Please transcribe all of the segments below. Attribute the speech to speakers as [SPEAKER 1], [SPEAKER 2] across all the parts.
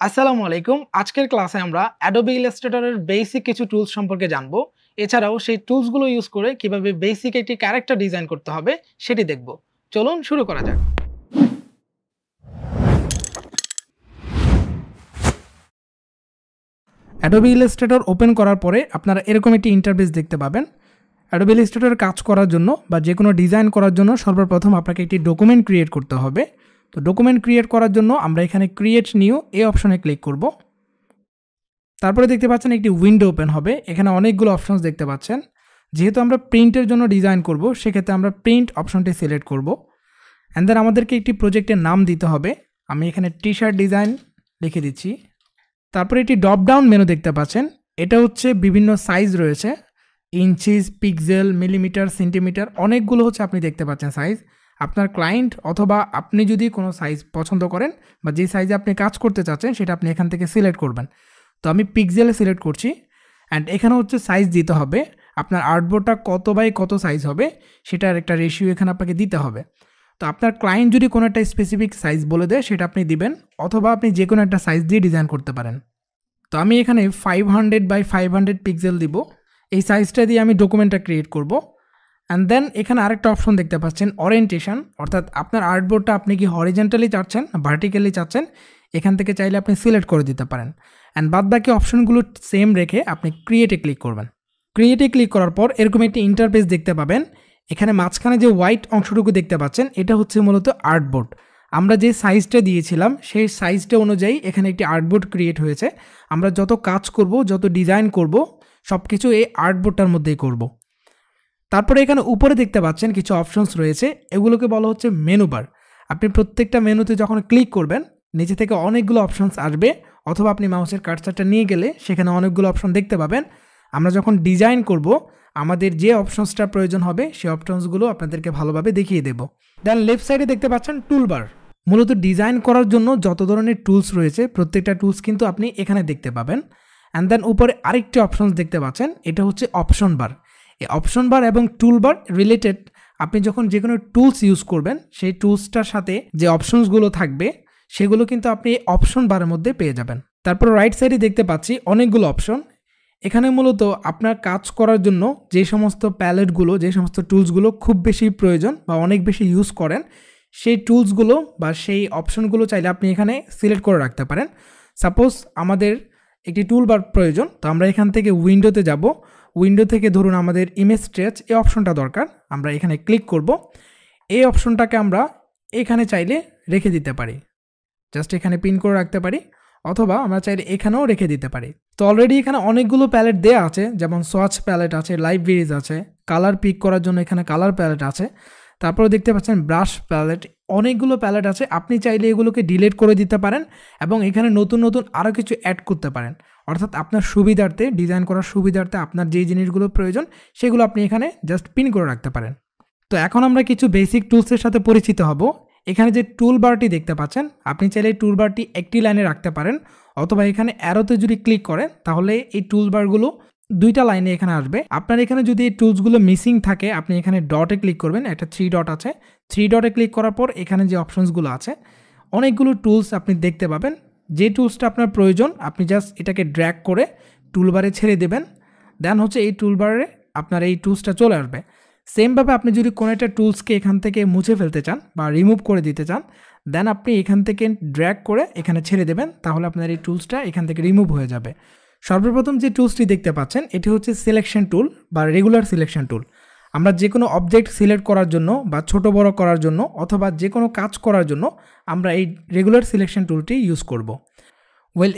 [SPEAKER 1] আসসালামু আলাইকুম। আজকের ক্লাসে আমরা Adobe Illustrator এর বেসিক কিছু টুলস সম্পর্কে জানবো। এছাড়াও সেই টুলসগুলো ইউজ করে কিভাবে বেসিক একটি ক্যারেক্টার ডিজাইন করতে হবে সেটি দেখব। চলুন শুরু করা যাক। Adobe Illustrator ওপেন করার পরে আপনারা এরকম একটি ইন্টারফেস দেখতে পাবেন। Adobe Illustrator কাজ করার জন্য বা যে কোনো ডিজাইন করার জন্য সর্বপ্রথম আপনাকে একটি ডকুমেন্ট ক্রিয়েট করতে হবে। তো ডকুমেন্ট ক্রিয়েট করার জন্য আমরা এখানে ক্রিয়েট নিউ এই অপশনে ক্লিক করব। তারপরে দেখতে পাচ্ছেন একটি উইন্ডো ওপেন হবে। এখানে অনেকগুলো অপশনস দেখতে পাচ্ছেন। যেহেতু আমরা প্রিন্টের জন্য ডিজাইন করব, সেক্ষেত্রে আমরা প্রিন্ট অপশনটি সিলেক্ট করব। অ্যান্ড দেন আমাদেরকে একটি প্রজেক্টের নাম দিতে হবে। আমি এখানে টি শার্ট ডিজাইন লিখে দিচ্ছি। তারপরে একটি ড্রপ ডাউন মেনু দেখতে পাচ্ছেন। এটা হচ্ছে বিভিন্ন সাইজ রয়েছে, ইঞ্চিস, পিক্সেল, মিলিমিটার, সেন্টিমিটার, অনেকগুলো হচ্ছে আপনি দেখতে পাচ্ছেন সাইজ। আপনার ক্লায়েন্ট অথবা আপনি যদি কোনো সাইজ পছন্দ করেন বা যে সাইজে আপনি কাজ করতে চাচ্ছেন সেটা আপনি এখান থেকে সিলেক্ট করবেন। তো আমি পিক্সেলে সিলেক্ট করছি। অ্যান্ড এখানে হচ্ছে সাইজ দিতে হবে। আপনার আর্টবোর্ডটা কত বাই কত সাইজ হবে সেটার একটা রেশিও এখানে আপনাকে দিতে হবে। তো আপনার ক্লায়েন্ট যদি কোনো একটা স্পেসিফিক সাইজ বলে দেয় সেটা আপনি দিবেন, অথবা আপনি যে কোনো একটা সাইজ দিয়ে ডিজাইন করতে পারেন। তো আমি এখানে 500 বাই 500 পিক্সেল দিব। এই সাইজটা দিয়ে আমি ডকুমেন্টটা ক্রিয়েট করব। অ্যান্ড দেন এখানে আরেকটা অপশন দেখতে পাচ্ছেন, ওরিয়েন্টেশন, অর্থাৎ আপনার আর্টবোর্ডটা আপনি কি হরিজন্টালি চাচ্ছেন না ভার্টিক্যালি চাচ্ছেন, এখান থেকে চাইলে আপনি সিলেক্ট করে দিতে পারেন। অ্যান্ড বাদ বাকি অপশনগুলো সেম রেখে আপনি ক্রিয়েটে ক্লিক করবেন। ক্রিয়েটে ক্লিক করার পর এরকম একটি ইন্টারফেস দেখতে পাবেন। এখানে মাঝখানে যে হোয়াইট অংশটুকু দেখতে পাচ্ছেন এটা হচ্ছে মূলত আর্টবোর্ড। আমরা যে সাইজটা দিয়েছিলাম সেই সাইজটা অনুযায়ী এখানে একটি আর্টবোর্ড ক্রিয়েট হয়েছে। আমরা যত কাজ করব, যত ডিজাইন করব, সব কিছু এই আর্টবোর্ডটার মধ্যেই করব। তারপরে এখানে উপরে দেখতে পাচ্ছেন কিছু অপশনস রয়েছে, এগুলোকে বলা হচ্ছে মেনু বার। আপনি প্রত্যেকটা মেনুতে যখন ক্লিক করবেন নিচে থেকে অনেকগুলো অপশনস আসবে, অথবা আপনি মাউসের কার্সারটা নিয়ে গেলে সেখানে অনেকগুলো অপশন দেখতে পাবেন। আমরা যখন ডিজাইন করব আমাদের যে অপশনসটার প্রয়োজন হবে সেই অপশনসগুলো আপনাদেরকে ভালোভাবে দেখিয়ে দেব। দেন লেফট সাইডে দেখতে পাচ্ছেন টুলবার। মূলত ডিজাইন করার জন্য যত ধরনের টুলস রয়েছে প্রত্যেকটা টুলস কিন্তু আপনি এখানে দেখতে পাবেন। অ্যান্ড দেন উপরে আরেকটি অপশনস দেখতে পাচ্ছেন, এটা হচ্ছে অপশন বার। এই অপশন বার এবং টুল বার রিলেটেড। আপনি যখন যে কোনো টুলস ইউজ করবেন সেই টুলসটার সাথে যে অপশনসগুলো থাকবে সেগুলো কিন্তু আপনি অপশন বারের মধ্যে পেয়ে যাবেন। তারপর রাইট সাইডে দেখতে পাচ্ছি অনেকগুলো অপশন। এখানে মূলত আপনার কাজ করার জন্য যে সমস্ত প্যালেটগুলো, যে সমস্ত টুলসগুলো খুব বেশি প্রয়োজন বা অনেক বেশি ইউজ করেন সেই টুলসগুলো বা সেই অপশনগুলো চাইলে আপনি এখানে সিলেক্ট করে রাখতে পারেন। সাপোজ আমাদের একটি টুলবার প্রয়োজন, তো আমরা এখান থেকে উইন্ডোতে যাব। উইন্ডো থেকে ধরুন আমাদের ইমেজ স্ট্রেচ এই অপশনটা দরকার, আমরা এখানে ক্লিক করব। এই অপশনটাকে আমরা এখানে চাইলে রেখে দিতে পারি, জাস্ট এখানে পিন করে রাখতে পারি, অথবা আমরা চাইলে এখানেও রেখে দিতে পারি। তো অলরেডি এখানে অনেকগুলো প্যালেট দেওয়া আছে, যেমন সোয়াচ প্যালেট আছে, লাইব্রেরিজ আছে, কালার পিক করার জন্য এখানে কালার প্যালেট আছে। তারপরে দেখতে পাচ্ছেন ব্রাশ প্যালেট, অনেকগুলো প্যালেট আছে। আপনি চাইলে এগুলোকে ডিলিট করে দিতে পারেন এবং এখানে নতুন নতুন আরও কিছু অ্যাড করতে পারেন। অর্থাৎ আপনার সুবিধার্থে, ডিজাইন করার সুবিধার্থে আপনার যে জিনিসগুলো প্রয়োজন সেগুলো আপনি এখানে জাস্ট পিন করে রাখতে পারেন। তো এখন আমরা কিছু বেসিক টুলসের সাথে পরিচিত হব। এখানে যে টুল বারটি দেখতে পাচ্ছেন, আপনি চাইলে এই টুল বারটি একটি লাইনে রাখতে পারেন, অথবা এখানে অ্যারোতে যদি ক্লিক করেন তাহলে এই টুল বারগুলো দুইটা লাইনে এখানে আসবে। আপনার এখানে যদি এই টুলসগুলো মিসিং থাকে আপনি এখানে ডটে ক্লিক করবেন, একটা 3 ডট আছে, 3 ডটে ক্লিক করার পর এখানে যে অপশনসগুলো আছে অনেকগুলো টুলস আপনি দেখতে পাবেন। যে টুলসটা আপনার প্রয়োজন আপনি জাস্ট এটাকে ড্র্যাগ করে টুলবারে ছেড়ে দেবেন। দেন হচ্ছে এই টুলবারে আপনার এই টুলসটা চলে আসবে। সেমভাবে আপনি যদি কোনো একটা টুলসকে এখান থেকে মুছে ফেলতে চান বা রিমুভ করে দিতে চান, দেন আপনি এখান থেকে ড্র্যাগ করে এখানে ছেড়ে দেবেন, তাহলে আপনার এই টুলসটা এখান থেকে রিমুভ হয়ে যাবে। সর্বপ্রথম যে টুলসটি দেখতে পাচ্ছেন এটি হচ্ছে সিলেকশন টুল বা রেগুলার সিলেকশন টুল। আমরা যে কোনো অবজেক্ট সিলেক্ট করার জন্য বা ছোট বড় করার জন্য অথবা যে কোনো কাজ করার জন্য আমরা এই রেগুলার সিলেকশন টুলটি ইউজ করব।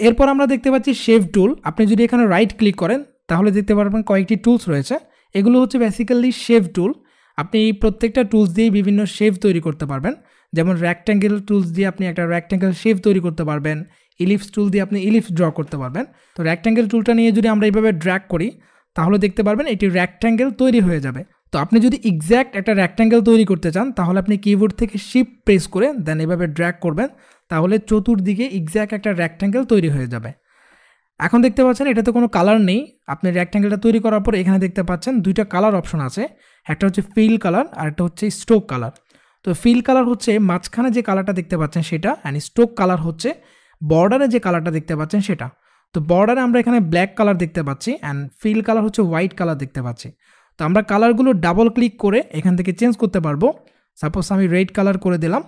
[SPEAKER 1] এরপর আমরা দেখতে পাচ্ছি শেভ টুল। আপনি যদি এখানে রাইট ক্লিক করেন তাহলে দেখতে পারবেন কয়েকটি টুলস রয়েছে। এগুলো হচ্ছে বেসিক্যালি শেভ টুল। আপনি এই প্রত্যেকটা টুলস দিয়ে বিভিন্ন শেভ তৈরি করতে পারবেন। যেমন রেক্ট্যাঙ্গেল টুলস দিয়ে আপনি একটা রেক্ট্যাঙ্গেল শেভ তৈরি করতে পারবেন, ইলিপস টুল দিয়ে আপনি ইলিপস ড্র করতে পারবেন। তো রেক্ট্যাঙ্গেল টুলটা নিয়ে যদি আমরা এইভাবে ড্র্যাগ করি তাহলে দেখতে পারবেন এটি রেক্ট্যাঙ্গেল তৈরি হয়ে যাবে। তো আপনি যদি এক্স্যাক্ট একটা রেক্ট্যাঙ্গেল তৈরি করতে চান তাহলে আপনি কিবোর্ড থেকে শিফট প্রেস করে দেন এভাবে ড্র্যাগ করবেন, তাহলে চতুর্দিকে এক্স্যাক্ট একটা রেক্ট্যাঙ্গেল তৈরি হয়ে যাবে। এখন দেখতে পাচ্ছেন এটাতে কোনো কালার নেই। আপনি রেক্ট্যাঙ্গেলটা তৈরি করার পর এখানে দেখতে পাচ্ছেন দুইটা কালার অপশন আছে, একটা হচ্ছে ফিল কালার আর একটা হচ্ছে স্ট্রোক কালার। তো ফিল কালার হচ্ছে মাঝখানে যে কালারটা দেখতে পাচ্ছেন সেটা, অ্যান্ড স্ট্রোক কালার হচ্ছে বর্ডারে যে কালারটা দেখতে পাচ্ছেন সেটা। তো বর্ডারে আমরা এখানে ব্ল্যাক কালার দেখতে পাচ্ছি অ্যান্ড ফিল কালার হচ্ছে হোয়াইট কালার দেখতে পাচ্ছি। তো আমরা কালারগুলো ডাবল ক্লিক করে এখান থেকে চেঞ্জ করতে পারবো। সাপোজ আমি রেড কালার করে দিলাম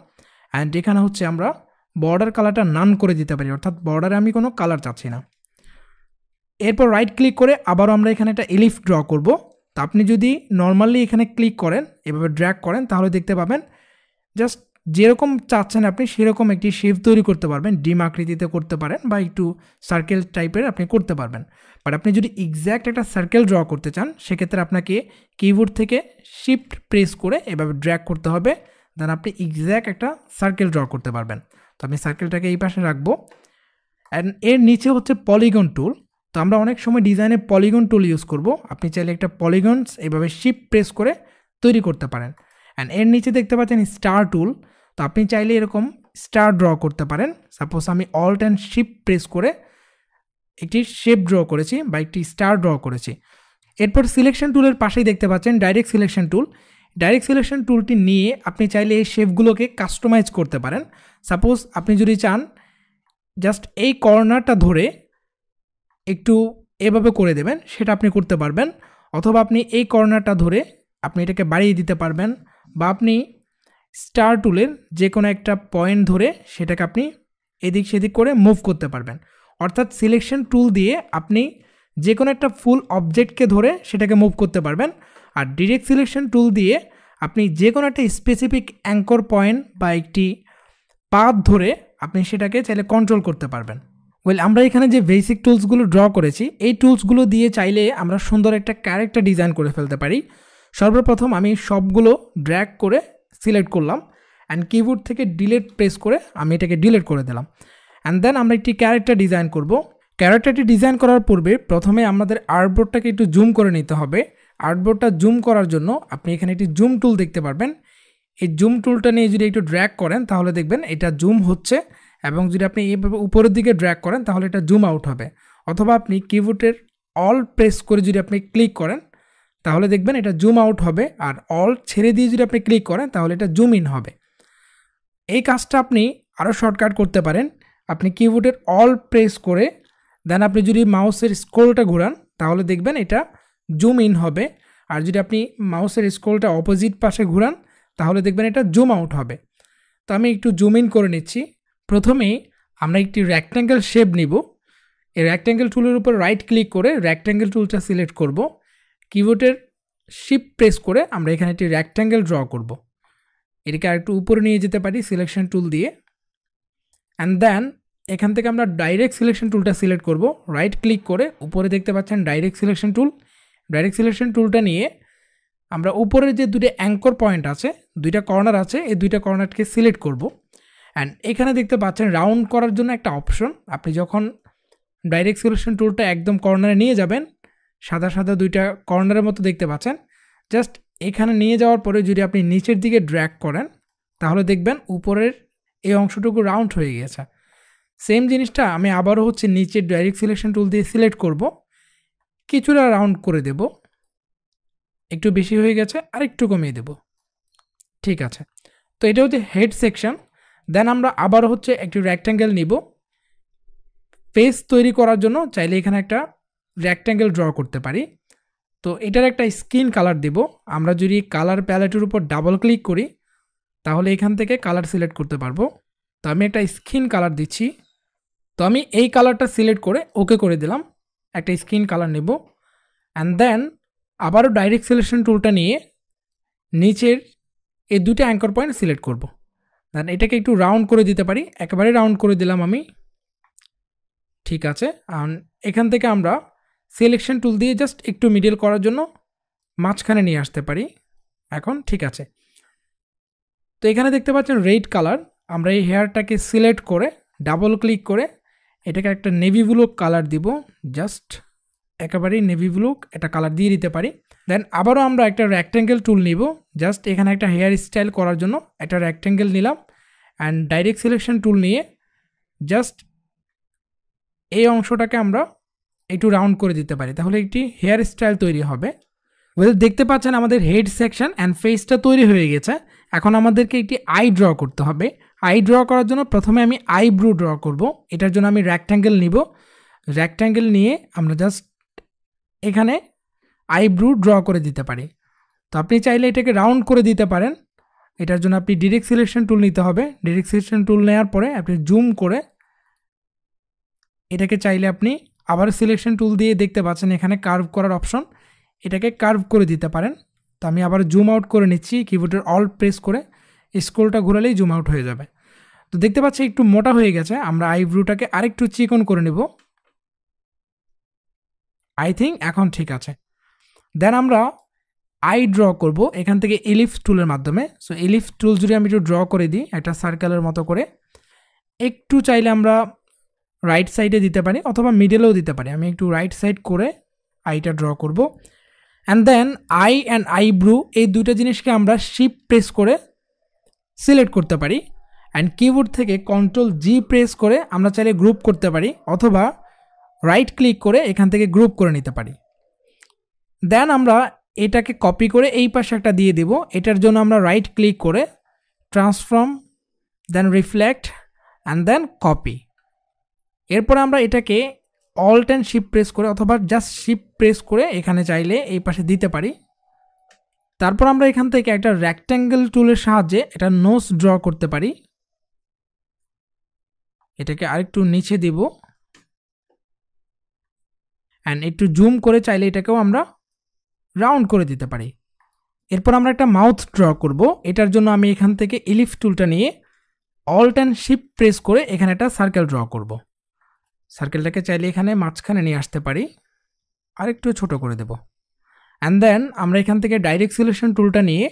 [SPEAKER 1] অ্যান্ড এখানে হচ্ছে আমরা বর্ডার কালারটা নান করে দিতে পারি, অর্থাৎ বর্ডারে আমি কোনো কালার চাচ্ছি না। এরপর রাইট ক্লিক করে আবারও আমরা এখানে একটা এলিফ ড্র করব। তো আপনি যদি নর্মালি এখানে ক্লিক করেন, এভাবে ড্র্যাগ করেন, তাহলে দেখতে পাবেন জাস্ট যেরকম চাচ্ছেন আপনি সেরকম একটি শেপ তৈরি করতে পারবেন। ডিম আকৃতিতে করতে পারেন বা একটু সার্কেল টাইপের আপনি করতে পারবেন। বাট আপনি যদি এক্স্যাক্ট একটা সার্কেল ড্র করতে চান সেক্ষেত্রে আপনাকে কিবোর্ড থেকে শিফট প্রেস করে এভাবে ড্র্যাগ করতে হবে, দেন আপনি এক্স্যাক্ট একটা সার্কেল ড্র করতে পারবেন। তো আমি সার্কেলটাকে এই পাশে রাখবো অ্যান্ড এর নিচে হচ্ছে পলিগন টুল। তো আমরা অনেক সময় ডিজাইনে পলিগন টুল ইউজ করব। আপনি চাইলে একটা পলিগনস এভাবে শিফট প্রেস করে তৈরি করতে পারেন। অ্যান্ড এর নিচে দেখতে পাচ্ছেন স্টার টুল। তো আপনি চাইলে এরকম স্টার ড্র করতে পারেন। সাপোজ আমি অল্ট অ্যান্ড শিফট প্রেস করে একটি শেপ ড্র করেছি বা একটি স্টার ড্র করেছি। এরপর সিলেকশন টুলের পাশেই দেখতে পাচ্ছেন direct selection tool. Direct selection টুলটি নিয়ে আপনি চাইলে এই শেপগুলোকে কাস্টমাইজ করতে পারেন। সাপোজ আপনি যদি চান জাস্ট এই কর্নারটা ধরে একটু এভাবে করে দেবেন, সেটা আপনি করতে পারবেন। অথবা আপনি এই কর্নারটা ধরে আপনি এটাকে বাড়িয়ে দিতে পারবেন, বা আপনি স্টার টুলের যে কোনো একটা পয়েন্ট ধরে সেটাকে আপনি এদিক সেদিক করে মুভ করতে পারবেন। অর্থাৎ সিলেকশন টুল দিয়ে আপনি যে কোনো একটা ফুল অবজেক্টকে ধরে সেটাকে মুভ করতে পারবেন। আর ডিরেক্ট সিলেকশন টুল দিয়ে আপনি যে কোনো একটা স্পেসিফিক অ্যাঙ্কর পয়েন্ট বা একটি পাথ ধরে আপনি সেটাকে চাইলে কন্ট্রোল করতে পারবেন। আমরা এখানে যে বেসিক টুলসগুলো ড্র করেছি এই টুলসগুলো দিয়ে চাইলে আমরা সুন্দর একটা ক্যারেক্টার ডিজাইন করে ফেলতে পারি। সর্বপ্রথম আমি সবগুলো ড্র্যাগ করে সিলেক্ট করলাম অ্যান্ড কিবোর্ড থেকে ডিলিট প্রেস করে আমি এটাকে ডিলিট করে দিলাম। অ্যান্ড দেন আমরা একটি ক্যারেক্টার ডিজাইন করব। ক্যারেক্টারটি ডিজাইন করার পূর্বে প্রথমে আমাদের আর্টবোর্ডটাকে একটু জুম করে নিতে হবে। আর্টবোর্ডটা জুম করার জন্য আপনি এখানে একটি জুম টুল দেখতে পারবেন। এই জুম টুলটা নিয়ে যদি একটু ড্র্যাগ করেন তাহলে দেখবেন এটা জুম হচ্ছে, এবং যদি আপনি এইভাবে উপরের দিকে ড্র্যাগ করেন তাহলে এটা জুম আউট হবে। অথবা আপনি কিবোর্ডের অল প্রেস করে যদি আপনি ক্লিক করেন তাহলে দেখবেন এটা জুম আউট হবে, আর অল ছেড়ে দিয়ে যদি আপনি ক্লিক করেন তাহলে এটা জুম ইন হবে। এই কাজটা আপনি আরও শর্টকাট করতে পারেন। আপনি কিবোর্ডের অল প্রেস করে দেন আপনি যদি মাউসের স্ক্রোলটা ঘোরান তাহলে দেখবেন এটা জুম ইন হবে, আর যদি আপনি মাউসের স্ক্রোলটা অপোজিট পাশে ঘোরান তাহলে দেখবেন এটা জুম আউট হবে। তো আমি একটু জুম ইন করে নিচ্ছি। প্রথমেই আমরা একটি রেক্ট্যাঙ্গেল শেপ নিব। এই রেক্ট্যাঙ্গেল টুলের উপর রাইট ক্লিক করে রেক্ট্যাঙ্গেল টুলটা সিলেক্ট করব। কিবোর্ডের শিফট প্রেস করে আমরা এখানে একটি রেক্ট্যাঙ্গেল ড্র করব। এটাকে আরেকটু উপরে নিয়ে যেতে পারি সিলেকশন টুল দিয়ে। অ্যান্ড দেন এখান থেকে আমরা ডাইরেক্ট সিলেকশন টুলটা সিলেক্ট করব। রাইট ক্লিক করে উপরে দেখতে পাচ্ছেন direct selection tool. Direct selection টুলটা নিয়ে আমরা উপরের যে দুটো অ্যাঙ্কর পয়েন্ট আছে, দুইটা কর্নার আছে, এই দুইটা কর্নারকে সিলেক্ট করব। অ্যান্ড এখানে দেখতে পাচ্ছেন রাউন্ড করার জন্য একটা অপশন। আপনি যখন ডাইরেক্ট সিলেকশন টুলটা একদম কর্নারে নিয়ে যাবেন, সাদা সাদা দুইটা কর্নারের মতো দেখতে পাচ্ছেন, জাস্ট এখানে নিয়ে যাওয়ার পরে যদি আপনি নিচের দিকে ড্র্যাগ করেন তাহলে দেখবেন উপরের এই অংশটুকু রাউন্ড হয়ে গিয়েছে। সেম জিনিসটা আমি আবারও হচ্ছে নিচের ডাইরেক্ট সিলেকশন টুল দিয়ে সিলেক্ট করব, কিছুটা রাউন্ড করে দেব, একটু বেশি হয়ে গেছে আর একটু কমিয়ে দেব। ঠিক আছে, তো এটা হচ্ছে হেড সেকশন। দেন আমরা আবারও হচ্ছে একটি রেক্ট্যাঙ্গেল নিব। ফেস তৈরি করার জন্য চাইলে এখানে একটা রেক্ট্যাঙ্গেল ড্র করতে পারি। তো এটার একটা স্কিন কালার দেব। আমরা যদি কালার প্যালেটের উপর ডাবল ক্লিক করি তাহলে এখান থেকে কালার সিলেক্ট করতে পারবো। তো আমি একটা স্কিন কালার দিচ্ছি। তো আমি এই কালারটা সিলেক্ট করে ওকে করে দিলাম, একটা স্কিন কালার নেব। অ্যান্ড দেন আবারও ডাইরেক্ট সিলেকশন টুলটা নিয়ে নিচের এই দুটো অ্যাঙ্কর পয়েন্ট সিলেক্ট করব। দেন এটাকে একটু রাউন্ড করে দিতে পারি, একেবারে রাউন্ড করে দিলাম আমি। ঠিক আছে, এখান থেকে আমরা সিলেকশন টুল দিয়ে জাস্ট একটু মিডল করার জন্য মাঝখানে নিয়ে আসতে পারি। এখন ঠিক আছে, তো এখানে দেখতে পাচ্ছেন রেড কালার। আমরা এই হেয়ারটাকে সিলেক্ট করে ডাবল ক্লিক করে এটাকে একটা নেভি ব্লু কালার দিব। জাস্ট একেবারেই নেভি ব্লু একটা কালার দিয়ে দিতে পারি। দেন আবারও আমরা একটা রেক্ট্যাঙ্গেল টুল নিব। জাস্ট এখানে একটা হেয়ার স্টাইল করার জন্য একটা রেক্ট্যাঙ্গেল নিলাম। অ্যান্ড ডাইরেক্ট সিলেকশন টুল নিয়ে জাস্ট এই অংশটাকে আমরা একটু রাউন্ড করে দিতে পারি, তাহলে একটি হেয়ার স্টাইল তৈরি হবে। দেখতে পাচ্ছেন আমাদের হেড সেকশন অ্যান্ড ফেসটা তৈরি হয়ে গেছে। এখন আমাদেরকে একটি আই ড্র করতে হবে। আই ড্র করার জন্য প্রথমে আমি আইব্রু ড্র করব। এটার জন্য আমি রেক্ট্যাঙ্গেল নিব, রেক্ট্যাঙ্গেল নিয়ে আমরা জাস্ট এখানে আইব্রু ড্র করে দিতে পারি। তো আপনি চাইলে এটাকে রাউন্ড করে দিতে পারেন। এটার জন্য আপনি ডিরেক্ট সিলেকশন টুল নিতে হবে। ডিরেক্ট সিলেকশন টুল নেওয়ার পরে আপনি জুম করে এটাকে চাইলে আপনি আবার সিলেকশন টুল দিয়ে দেখতে পাচ্ছেন এখানে কার্ভ করার অপশন, এটাকে কার্ভ করে দিতে পারেন। তো আমি আবার জুম আউট করে নিচ্ছি, কিবোর্ডের অল্ট প্রেস করে স্ক্রলটা ঘোরালেই জুম আউট হয়ে যাবে। তো দেখতে পাচ্ছি একটু মোটা হয়ে গেছে, আমরা আইব্রুটাকে আরেকটু চিকন করে নেব। আই থিঙ্ক এখন ঠিক আছে। দেন আমরা আই ড্র করব এখান থেকে এলিপস টুলের মাধ্যমে। সো এলিপস টুল যদি আমি একটু ড্র করে দিই একটা সার্কেলের মতো করে, একটু চাইলে আমরা রাইট সাইডে দিতে পারি অথবা মিডলেও দিতে পারি। আমি একটু রাইট সাইড করে আইটা ড্র করব। And then eye and eyebrow এই দুটো জিনিসকে আমরা শিফট প্রেস করে সিলেক্ট করতে পারি। অ্যান্ড কিবোর্ড থেকে Ctrl+G প্রেস করে আমরা চাইলে গ্রুপ করতে পারি অথবা রাইট ক্লিক করে এখান থেকে গ্রুপ করে নিতে পারি। দেন আমরা এটাকে কপি করে এই পাশে একটা দিয়ে দেব। এটার জন্য আমরা রাইট ক্লিক করে transform, then reflect and then copy. এরপর আমরা এটাকে অল্ট অ্যান্ড শিফট প্রেস করে অথবা জাস্ট শিফট প্রেস করে এখানে চাইলে এই পাশে দিতে পারি। তারপর আমরা এখান থেকে একটা রেক্ট্যাঙ্গেল টুলের সাহায্যে এটা নোজ ড্র করতে পারি। এটাকে আরেকটু নিচে দিব অ্যান্ড একটু জুম করে চাইলে এটাকেও আমরা রাউন্ড করে দিতে পারি। এরপর আমরা একটা মাউথ ড্র করব। এটার জন্য আমি এখান থেকে এলিপস টুলটা নিয়ে অল্ট অ্যান্ড শিফট প্রেস করে এখানে একটা সার্কেল ড্র করব। সার্কেলটাকে চাইলে এখানে মাঝখানে নিয়ে আসতে পারি, আরেকটু ছোট করে দেব। অ্যান্ড দেন আমরা এখান থেকে ডাইরেক্ট সিলেকশন টুলটা নিয়ে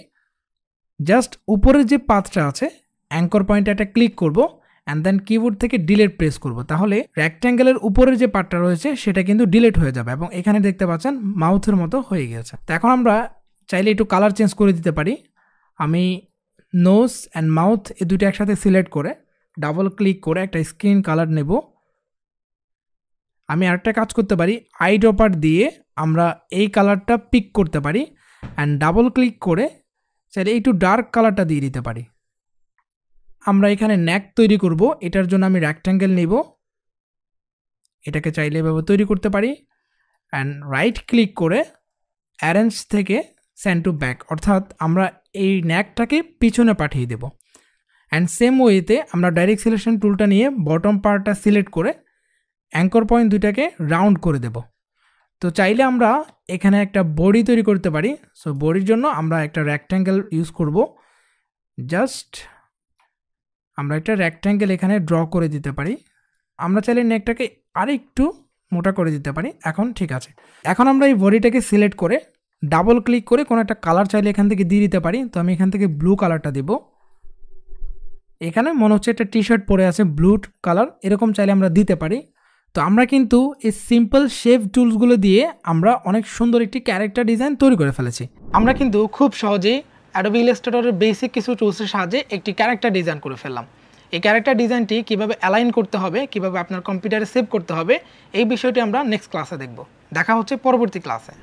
[SPEAKER 1] জাস্ট উপরের যে পাথটা আছে অ্যাঙ্কর পয়েন্টে একটা ক্লিক করব অ্যান্ড দেন কিবোর্ড থেকে ডিলিট প্রেস করব। তাহলে রেক্ট্যাঙ্গেলের উপরের যে পার্টটা রয়েছে সেটা কিন্তু ডিলিট হয়ে যাবে এবং এখানে দেখতে পাচ্ছেন মাউথের মতো হয়ে গেছে। তো এখন আমরা চাইলে একটু কালার চেঞ্জ করে দিতে পারি। আমি নোজ অ্যান্ড মাউথ এই দুটো একসাথে সিলেক্ট করে ডাবল ক্লিক করে একটা স্ক্রিন কালার নেব। আমি আরেকটা কাজ করতে পারি, আই ড্রপার দিয়ে আমরা এই কালারটা পিক করতে পারি অ্যান্ড ডাবল ক্লিক করে চাইলে একটু ডার্ক কালারটা দিয়ে দিতে পারি। আমরা এখানে নেক তৈরি করব, এটার জন্য আমি রেক্ট্যাঙ্গেল নিব, এটাকে চাইলে এভাবে তৈরি করতে পারি অ্যান্ড রাইট ক্লিক করে অ্যারেঞ্জ থেকে সেন্ড টু ব্যাক, অর্থাৎ আমরা এই নেকটাকে পিছনে পাঠিয়ে দেব। অ্যান্ড সেম ওয়েতে আমরা ডাইরেক্ট সিলেকশন টুলটা নিয়ে বটম পার্টটা সিলেক্ট করে অ্যাঙ্কর পয়েন্ট দুইটাকে রাউন্ড করে দেব। তো চাইলে আমরা এখানে একটা বডি তৈরি করতে পারি। সো বডির জন্য আমরা একটা রেক্ট্যাঙ্গেল ইউজ করব। জাস্ট আমরা একটা রেক্ট্যাঙ্গেল এখানে ড্র করে দিতে পারি। আমরা চাইলে নেকটাকে আরেকটু মোটা করে দিতে পারি। এখন ঠিক আছে। এখন আমরা এই বডিটাকে সিলেক্ট করে ডাবল ক্লিক করে কোনো একটা কালার চাইলে এখান থেকে দিয়ে দিতে পারি। তো আমি এখান থেকে ব্লু কালারটা দেব। এখানে মনে হচ্ছে একটা টি শার্ট পরে আছে ব্লু কালার, এরকম চাইলে আমরা দিতে পারি। তো আমরা কিন্তু এই সিম্পল শেপ টুলসগুলো দিয়ে আমরা অনেক সুন্দর একটি ক্যারেক্টার ডিজাইন তৈরি করে ফেলেছি। আমরা কিন্তু খুব সহজেই অ্যাডোবি ইলাস্ট্রেটরের বেসিক কিছু টুলসের সাহায্যে একটি ক্যারেক্টার ডিজাইন করে ফেললাম। এই ক্যারেক্টার ডিজাইনটি কীভাবে অ্যালাইন করতে হবে, কীভাবে আপনার কম্পিউটারে সেভ করতে হবে, এই বিষয়টি আমরা নেক্সট ক্লাসে দেখব। দেখা হচ্ছে পরবর্তী ক্লাসে।